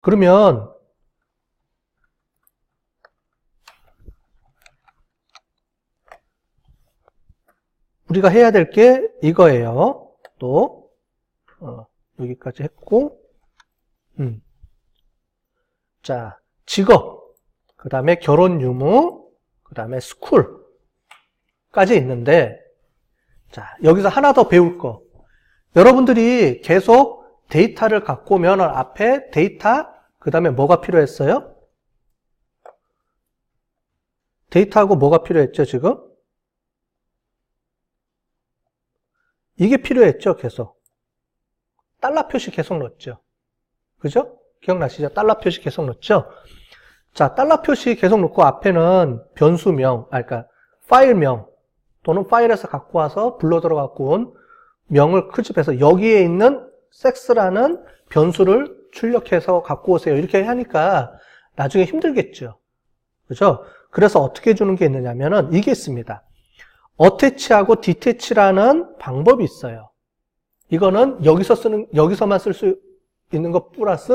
그러면 우리가 해야 될 게 이거예요. 또 여기까지 했고, 자, 직업, 그 다음에 결혼 유무, 그 다음에 스쿨까지 있는데, 자, 여기서 하나 더 배울 거. 여러분들이 계속 데이터를 갖고 오면 앞에 데이터, 그 다음에 뭐가 필요했어요? 데이터하고 뭐가 필요했죠, 지금? 이게 필요했죠, 계속. 달러 표시 계속 넣었죠. 그죠? 기억나시죠? 달러 표시 계속 넣었죠? 자, 달러 표시 계속 넣고 앞에는 변수명, 그러니까 파일명 또는 파일에서 갖고 와서 불러들어 갖고 온 명을 크집해서 여기에 있는 섹스라는 변수를 출력해서 갖고 오세요. 이렇게 하니까 나중에 힘들겠죠. 그죠? 그래서 어떻게 주는 게 있느냐면은 이게 있습니다. 어태치하고 디태치라는 방법이 있어요. 이거는 여기서만 쓸 수 있는 것 플러스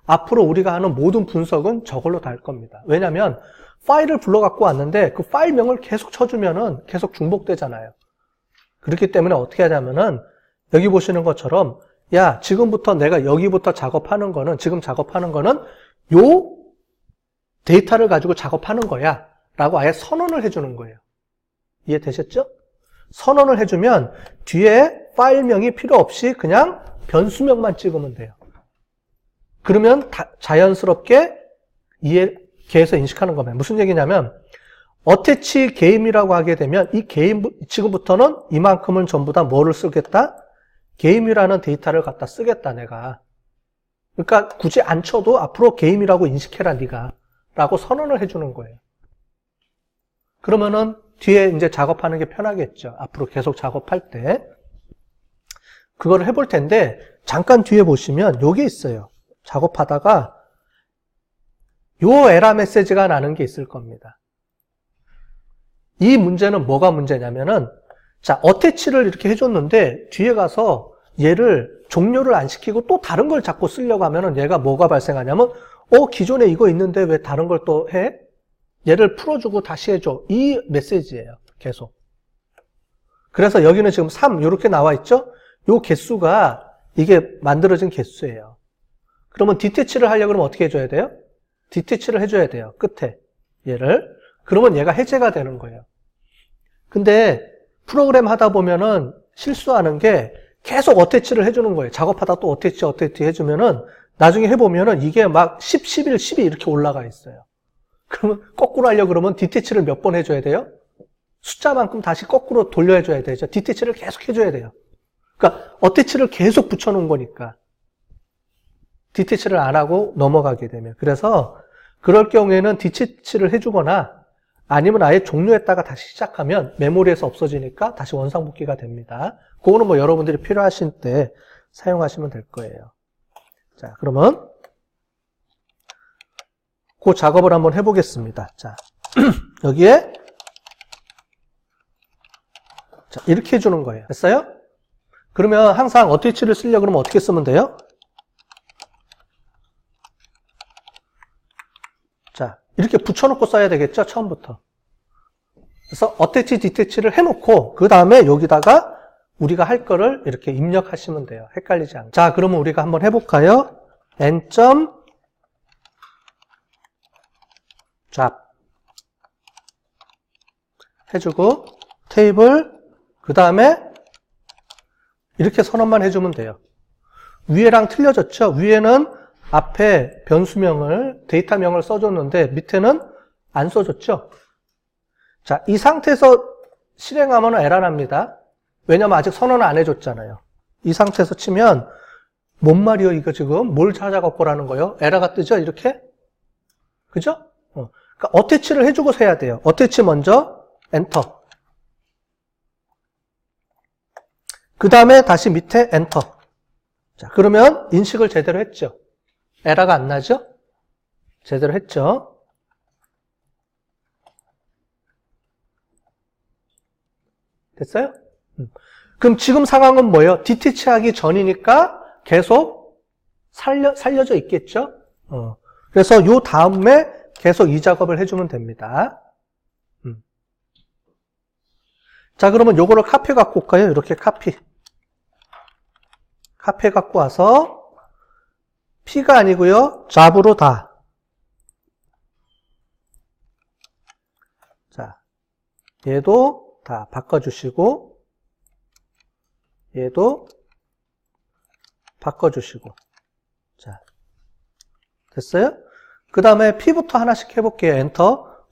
앞으로 우리가 하는 모든 분석은 저걸로 다 할 겁니다. 왜냐하면 파일을 불러 갖고 왔는데 그 파일명을 계속 쳐주면은 계속 중복되잖아요. 그렇기 때문에 어떻게 하냐면은 여기 보시는 것처럼 야, 지금부터 내가 여기부터 작업하는 거는 지금 작업하는 거는 요 데이터를 가지고 작업하는 거야 라고 아예 선언을 해주는 거예요. 이해되셨죠? 선언을 해주면 뒤에 파일명이 필요 없이 그냥 변수명만 찍으면 돼요. 그러면 자연스럽게 개에서 인식하는 겁니다. 무슨 얘기냐면 어태치 게임이라고 하게 되면 이 게임 지금부터는 이만큼은 전부 다 뭐를 쓰겠다? 게임이라는 데이터를 갖다 쓰겠다 내가. 그러니까 굳이 안 쳐도 앞으로 게임이라고 인식해라 네가 라고 선언을 해주는 거예요. 그러면은 뒤에 이제 작업하는 게 편하겠죠. 앞으로 계속 작업할 때. 그거를 해볼 텐데, 잠깐 뒤에 보시면 요게 있어요. 작업하다가 요 에러 메시지가 나는 게 있을 겁니다. 이 문제는 뭐가 문제냐면은, 자, 어태치를 이렇게 해줬는데, 뒤에 가서 얘를 종료를 안 시키고 또 다른 걸 자꾸 쓰려고 하면은 얘가 뭐가 발생하냐면, 기존에 이거 있는데 왜 다른 걸 또 해? 얘를 풀어주고 다시 해줘. 이 메시지예요. 계속. 그래서 여기는 지금 3 이렇게 나와 있죠? 요 개수가 이게 만들어진 개수예요. 그러면 디태치를 하려고 그러면 어떻게 해줘야 돼요? 디태치를 해줘야 돼요. 끝에 얘를. 그러면 얘가 해제가 되는 거예요. 근데 프로그램 하다 보면은 실수하는 게 계속 어태치를 해주는 거예요. 작업하다 또 어태치 해주면은 나중에 해보면은 이게 막 10, 11, 12 이렇게 올라가 있어요. 그러면 거꾸로 하려고 그러면 디태치를 몇 번 해줘야 돼요? 숫자만큼 다시 거꾸로 돌려줘야 되죠. 디태치를 계속 해줘야 돼요. 그러니까 어태치를 계속 붙여놓은 거니까. 디태치를 안 하고 넘어가게 되면. 그래서 그럴 경우에는 디태치를 해주거나 아니면 아예 종료했다가 다시 시작하면 메모리에서 없어지니까 다시 원상복귀가 됩니다. 그거는 뭐 여러분들이 필요하신 때 사용하시면 될 거예요. 자, 그러면 그 작업을 한번 해보겠습니다. 자, 여기에 자, 이렇게 해주는 거예요. 됐어요? 그러면 항상 어태치를 쓰려고 그러면 어떻게 쓰면 돼요? 자, 이렇게 붙여놓고 써야 되겠죠? 처음부터. 그래서 어태치, 디태치를 해놓고 그 다음에 여기다가 우리가 할 거를 이렇게 입력하시면 돼요. 헷갈리지 않게. 자, 그러면 우리가 한번 해볼까요? n.잡 해주고 테이블 그 다음에 이렇게 선언만 해주면 돼요. 위에랑 틀려졌죠? 위에는 앞에 변수명을 데이터명을 써줬는데 밑에는 안 써줬죠? 자, 이 상태에서 실행하면 에러 납니다. 왜냐면 아직 선언을 안 해줬잖아요. 이 상태에서 치면 뭔 말이요 이거 지금 뭘 찾아갖고 라는 거예요? 에러가 뜨죠? 이렇게? 그죠? 그러니까 어태치를 해주고서 해야 돼요. 어태치 먼저 엔터. 그 다음에 다시 밑에 엔터. 자, 그러면 인식을 제대로 했죠. 에러가 안 나죠? 제대로 했죠. 됐어요? 그럼 지금 상황은 뭐예요? 디태치하기 전이니까 계속 살려져 있겠죠? 그래서 요 다음에 계속 이 작업을 해주면 됩니다. 자, 그러면 요거를 카피 갖고 올까요? 이렇게 카피 갖고 와서 P가 아니고요. 잡으로 다. 자, 얘도 다 바꿔주시고 얘도 바꿔주시고. 자, 됐어요? 그 다음에 P부터 하나씩 해볼게요. 엔터.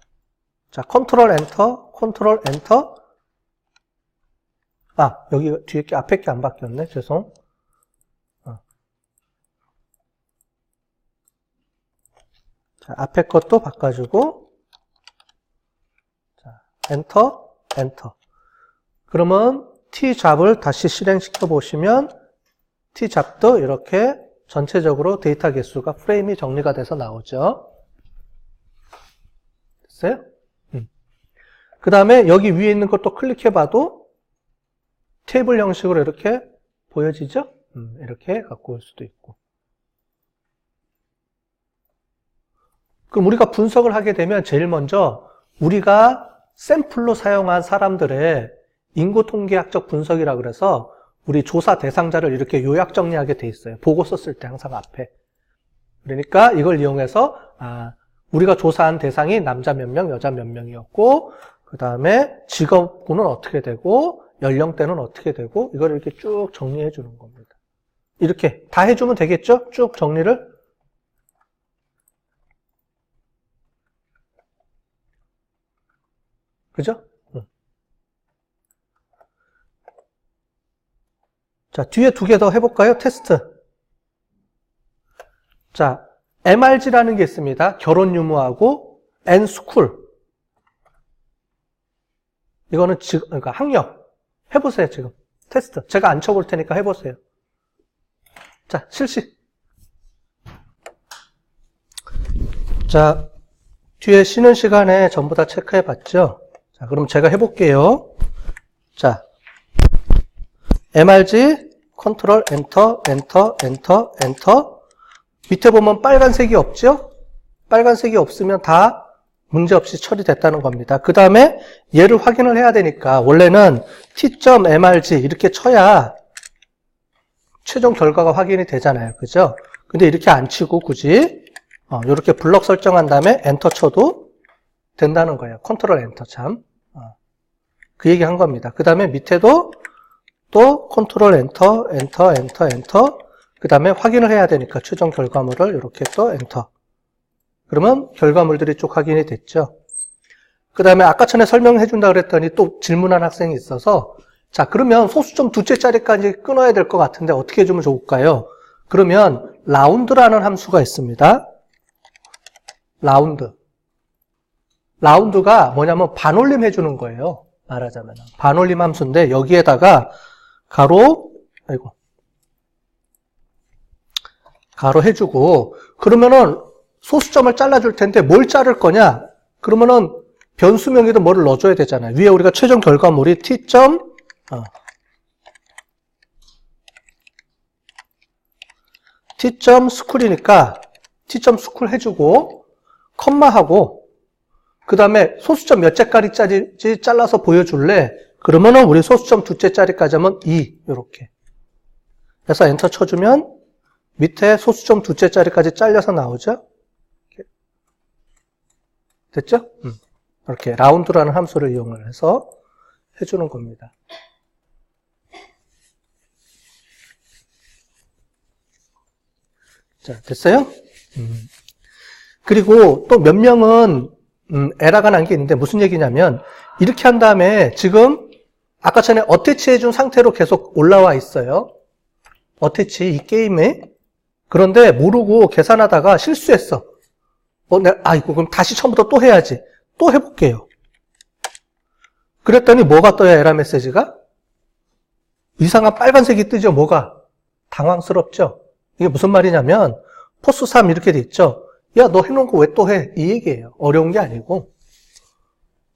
자, 컨트롤 엔터, 컨트롤 엔터. 아, 여기 뒤에 게 앞에 게 안 바뀌었네. 죄송. 자, 앞에 것도 바꿔주고. 자, 엔터, 엔터. 그러면 T잡을 다시 실행시켜 보시면 T잡도 이렇게 전체적으로 데이터 개수가 프레임이 정리가 돼서 나오죠. 됐어요? 그 다음에 여기 위에 있는 것도 클릭해봐도 테이블 형식으로 이렇게 보여지죠? 이렇게 갖고 올 수도 있고. 그럼 우리가 분석을 하게 되면 제일 먼저 우리가 샘플로 사용한 사람들의 인구 통계학적 분석이라 그래서 우리 조사 대상자를 이렇게 요약 정리하게 돼 있어요. 보고서 쓸 때 항상 앞에. 그러니까 이걸 이용해서 우리가 조사한 대상이 남자 몇 명, 여자 몇 명이었고 그 다음에 직업군은 어떻게 되고 연령대는 어떻게 되고 이걸 이렇게 쭉 정리해 주는 겁니다. 이렇게 다 해주면 되겠죠? 쭉 정리를. 그죠? 자, 뒤에 두 개 더 해볼까요? 테스트. 자, MRG라는 게 있습니다. 결혼 유무하고 N스쿨. 이거는 지금, 그러니까 학력. 해보세요, 지금. 테스트. 제가 안 쳐볼 테니까 해보세요. 자, 실시. 자, 뒤에 쉬는 시간에 전부 다 체크해 봤죠? 자, 그럼 제가 해볼게요. 자, MRG, 컨트롤, 엔터, 엔터, 엔터, 엔터. 밑에 보면 빨간색이 없죠? 빨간색이 없으면 다 문제없이 처리됐다는 겁니다. 그 다음에 얘를 확인을 해야 되니까 원래는 t.mrg 이렇게 쳐야 최종 결과가 확인이 되잖아요. 그죠? 근데 이렇게 안 치고 굳이 이렇게 블럭 설정한 다음에 엔터 쳐도 된다는 거예요. 컨트롤 엔터 참. 그 얘기 한 겁니다. 그 다음에 밑에도 또 컨트롤 엔터, 엔터, 엔터, 엔터. 그 다음에 확인을 해야 되니까 최종 결과물을 이렇게 또 엔터. 그러면 결과물들이 쭉 확인이 됐죠. 그 다음에 아까 전에 설명해 준다 그랬더니 또 질문한 학생이 있어서 자, 그러면 소수점 두째 자리까지 끊어야 될 것 같은데 어떻게 해주면 좋을까요? 그러면 라운드라는 함수가 있습니다. 라운드가 뭐냐면 반올림 해주는 거예요. 말하자면 반올림 함수인데 여기에다가 가로 해주고 그러면은 소수점을 잘라줄 텐데 뭘 자를 거냐? 그러면은 변수명에도 뭐를 넣어줘야 되잖아요. 위에 우리가 최종 결과물이 t.school이니까 t.school 해주고 컴마하고 그 다음에 소수점 몇 째까지 잘라서 보여줄래? 그러면은 우리 소수점 두째 자리까지 하면 2 이렇게 그래서 엔터 쳐주면 밑에 소수점 두째 자리까지 잘려서 나오죠? 됐죠? 이렇게 라운드라는 함수를 이용을 해서 해주는 겁니다. 자, 됐어요? 그리고 또 몇 명은 에러가 난 게 있는데 무슨 얘기냐면 이렇게 한 다음에 지금 아까 전에 어태치 해준 상태로 계속 올라와 있어요. 어태치 이 게임에. 그런데 모르고 계산하다가 실수했어. 이거 그럼 다시 처음부터 또 해야지. 또 해볼게요. 그랬더니 뭐가 떠요, 에러 메시지가? 이상한 빨간색이 뜨죠, 뭐가? 당황스럽죠? 이게 무슨 말이냐면, 포스 3 이렇게 돼 있죠? 야, 너 해놓은 거 왜 또 해? 이 얘기예요. 어려운 게 아니고.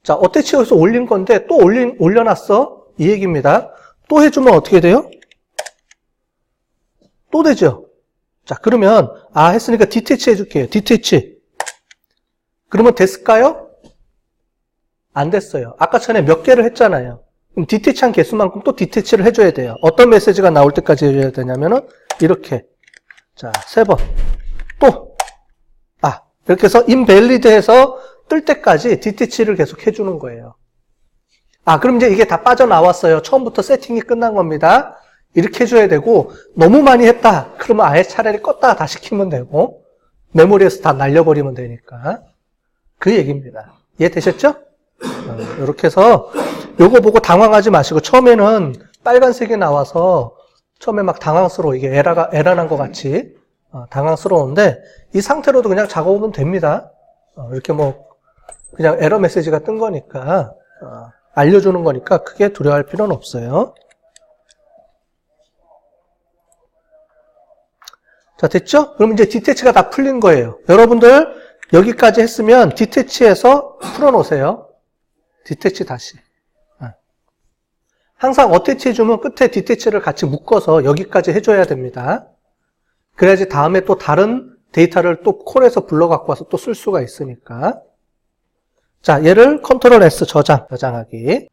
자, 어태치에서 올린 건데 또 올려놨어? 이 얘기입니다. 또 해주면 어떻게 돼요? 또 되죠? 자, 그러면 했으니까 디태치 해줄게요. 디태치. 그러면 됐을까요? 안 됐어요. 아까 전에 몇 개를 했잖아요. 그럼 디태치한 개수만큼 또 디태치를 해줘야 돼요. 어떤 메시지가 나올 때까지 해줘야 되냐면은 이렇게. 자, 3번. 또 이렇게 해서 invalid해서 뜰 때까지 디태치를 계속 해주는 거예요. 그럼 이제 이게 다 빠져나왔어요. 처음부터 세팅이 끝난 겁니다. 이렇게 해줘야 되고, 너무 많이 했다. 그러면 아예 차라리 껐다가 다시 키면 되고, 메모리에서 다 날려버리면 되니까. 그 얘기입니다. 이해되셨죠? 이렇게 해서 요거 보고 당황하지 마시고, 처음에는 빨간색이 나와서 처음에 막 당황스러워. 이게 에러 난 것 같이 당황스러운데, 이 상태로도 그냥 작업하면 됩니다. 이렇게 그냥 에러 메시지가 뜬 거니까, 알려주는 거니까 크게 두려워할 필요는 없어요. 자, 됐죠? 그럼 이제 디태치가 다 풀린 거예요. 여러분들 여기까지 했으면 디태치해서 풀어놓으세요. 디태치 다시. 항상 어태치 해주면 끝에 디태치를 같이 묶어서 여기까지 해줘야 됩니다. 그래야지 다음에 또 다른 데이터를 또 콜에서 불러갖고 와서 또 쓸 수가 있으니까. 자, 얘를 컨트롤 S 저장하기.